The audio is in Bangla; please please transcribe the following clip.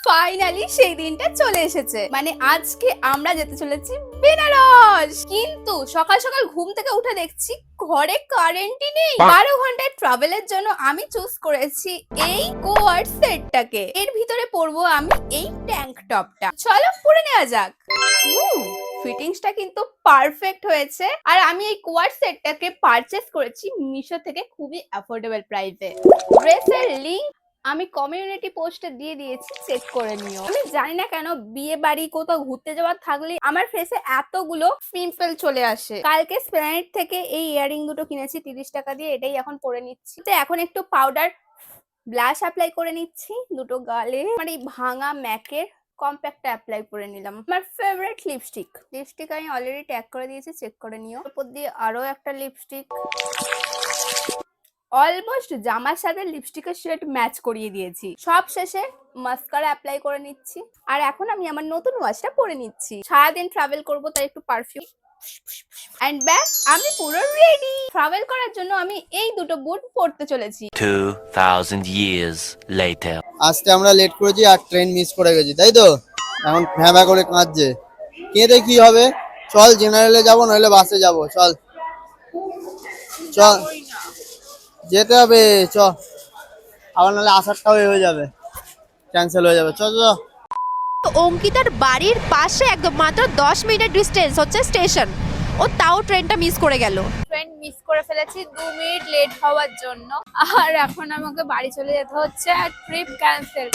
ফাইনালি সেই দিনটা চলে এসেছে, মানে আজকে আমরা যেতে চলেছি বেনারস। কিন্তু সকাল সকাল ঘুম থেকে উঠে দেখছি ঘরে কারেন্টই নেই। 12 ঘন্টার ট্রাভেলের জন্য আমি চুজ করেছি এই কোয়াড সেটটাকে। এর ভিতরে পরবো আমি এই ট্যাঙ্ক টপটা। চলো পরে নেওয়া যাক। ফিটিংসটা কিন্তু পারফেক্ট হয়েছে। আর আমি এই কোয়াড সেটটাকে পারচেজ করেছি মিশো থেকে খুবই অ্যাফোর্ডেবল প্রাইসে। ড্রেসের লিংক আমি কমিউনিটি পোস্টে দিয়ে দিয়েছি, চেক করে নিও। আমি জানি না কেন বিয়ে বাড়ি কোথাও ঘুরতে যাওয়ার থাকলে আমার ফেসে এতগুলো পিম্পল চলে আসে। কালকে স্প্ল্যানেড থেকে এই ইয়ারিং দুটো কিনেছি 30 টাকা দিয়ে, এটাই এখন পরে নিচ্ছি। তো এখন একটু পাউডার ব্লাশ অ্যাপ্লাই করে নিচ্ছি দুটো গালে। আমার এই ভাঙা ম্যাকের কম্প্যাক্টটা অ্যাপ্লাই করে নিলাম। আমার ফেভারিট লিপস্টিক আমি অলরেডি ট্যাগ করে দিয়েছি, চেক করে নিও। উপর দিয়ে আরো একটা লিপস্টিক, অলমোস্ট জামার সাথে লিপস্টিকের শেড ম্যাচ করিয়ে দিয়েছি। সব শেষে মাস্কারা অ্যাপ্লাই করে নিচ্ছি। আর এখন আমি আমার নতুন ওয়াচটা পরে নিচ্ছি। সারাদিন ট্রাভেল করব, তাই একটু পারফিউম এন্ড ব্যাস আমি পুরো রেডি। ট্রাভেল করার জন্য আমি এই দুটো বুট পরতে চলেছি। 2000 years later. আজকে আমরা লেট করেছি আর ট্রেন মিস করে গেছি, তাই তো? এখন ভ্যাবা করে কাঁদছে। কেঁদে কি হবে? চল জেনারেলে যাব, নইলে বাসে যাব। চল চল যেতে হবে, চ। আবার নাহলে আসারটাও হয়ে যাবে, ক্যান্সেল হয়ে যাবে। চল চল। অঙ্কিতার বাড়ির পাশে একদম মাত্র 10 মিনিটের ডিস্টেন্স হচ্ছে স্টেশন। ও তাও ট্রেনটা মিস করে গেল। ট্রেন মিস করে ফেলেছি 2 মিনিট লেট হওয়ার জন্য। আর এখন আমাকে বাড়ি চলে যেতে হচ্ছে আর ট্রিপ ক্যান্সেল।